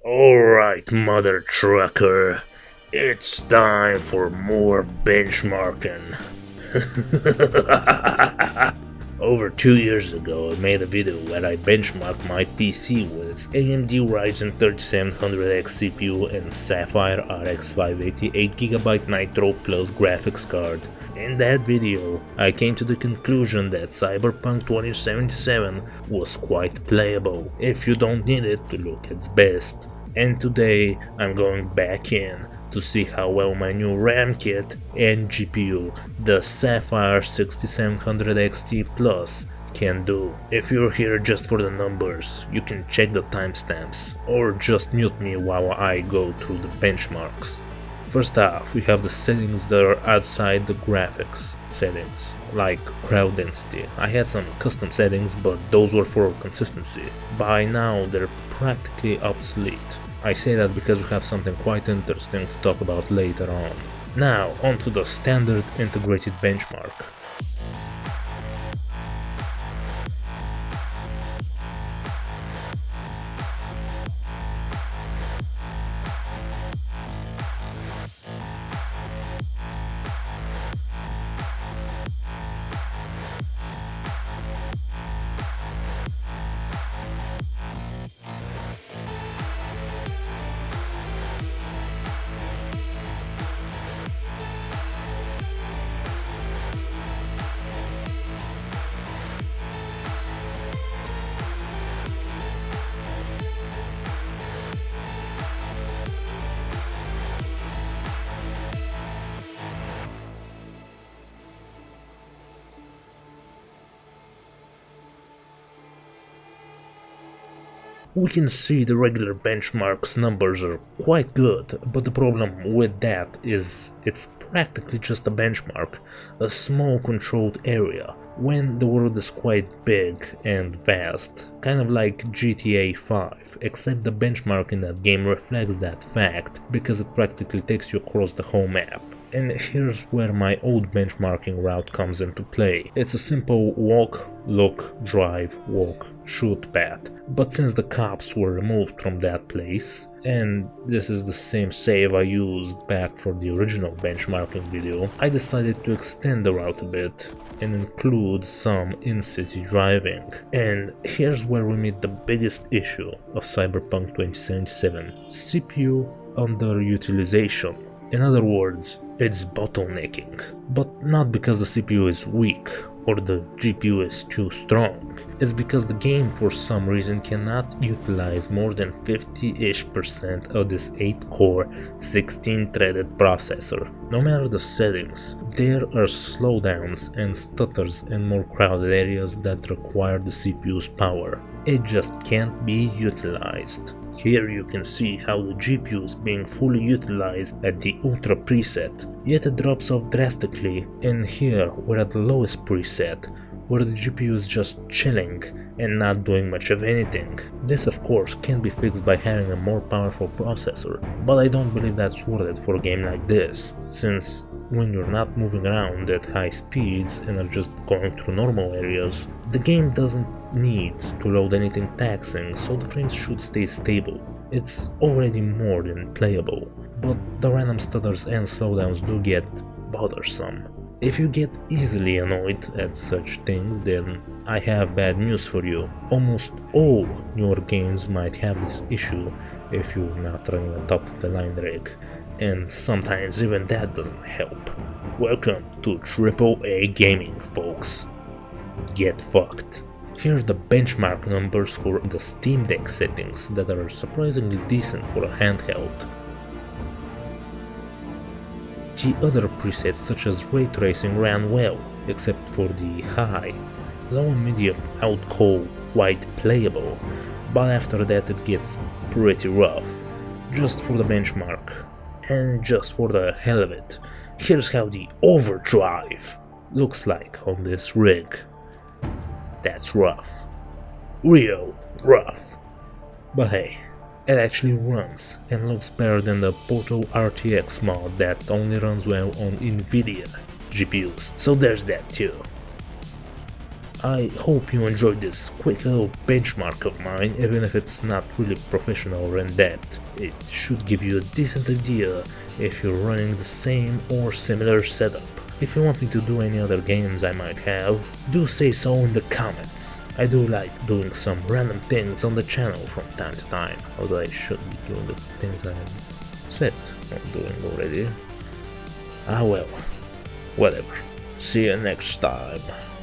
Alright, mother trucker, it's time for more benchmarking. Over 2 years ago, I made a video where I benchmarked my PC with its AMD Ryzen 3700X CPU and Sapphire RX 580 8GB Nitro Plus graphics card. In that video, I came to the conclusion that Cyberpunk 2077 was quite playable if you don't need it to look its best. And today, I'm going back in to see how well my new RAM kit and GPU, the Sapphire 6700XT Plus, can do. If you're here just for the numbers, you can check the timestamps, or just mute me while I go through the benchmarks. First off, we have the settings that are outside the graphics settings, like crowd density. I had some custom settings, but those were for consistency. By now, they're practically obsolete. I say that because we have something quite interesting to talk about later on. Now, onto the standard integrated benchmark. We can see the regular benchmarks numbers are quite good, but the problem with that is it's practically just a benchmark, a small controlled area, when the world is quite big and vast, kind of like GTA 5, except the benchmark in that game reflects that fact, because it practically takes you across the whole map. And here's where my old benchmarking route comes into play. It's a simple walk, look, drive, walk, shoot path. But since the cops were removed from that place, and this is the same save I used back for the original benchmarking video, I decided to extend the route a bit and include some in-city driving. And here's where we meet the biggest issue of Cyberpunk 2077: CPU underutilization. In other words, it's bottlenecking, but not because the CPU is weak or the GPU is too strong. It's because the game for some reason cannot utilize more than 50-ish% of this 8-core 16-threaded processor. No matter the settings, there are slowdowns and stutters in more crowded areas that require the CPU's power. It just can't be utilized. Here you can see how the GPU is being fully utilized at the Ultra preset, yet it drops off drastically, and here we're at the lowest preset, where the GPU is just chilling and not doing much of anything. This of course can be fixed by having a more powerful processor, but I don't believe that's worth it for a game like this, since when you're not moving around at high speeds and are just going through normal areas, the game doesn't need to load anything taxing, so the frames should stay stable. It's already more than playable, but the random stutters and slowdowns do get bothersome. If you get easily annoyed at such things, then I have bad news for you. Almost all newer games might have this issue if you're not running a top-of-the-line rig, and sometimes even that doesn't help. Welcome to AAA gaming, folks. Get fucked. Here are the benchmark numbers for the Steam Deck settings that are surprisingly decent for a handheld. The other presets such as ray tracing ran well, except for the high. Low and medium I would call quite playable, but after that it gets pretty rough. Just for the benchmark, and just for the hell of it, here's how the overdrive looks like on this rig. That's rough. Real rough. But hey, it actually runs and looks better than the Portal RTX mod that only runs well on Nvidia GPUs, so there's that too. I hope you enjoyed this quick little benchmark of mine, even if it's not really professional or in-depth. It should give you a decent idea if you're running the same or similar setup. If you want me to do any other games I might have, do say so in the comments. I do like doing some random things on the channel from time to time, although I shouldn't be doing the things I said I'm doing already. Ah well, whatever. See you next time.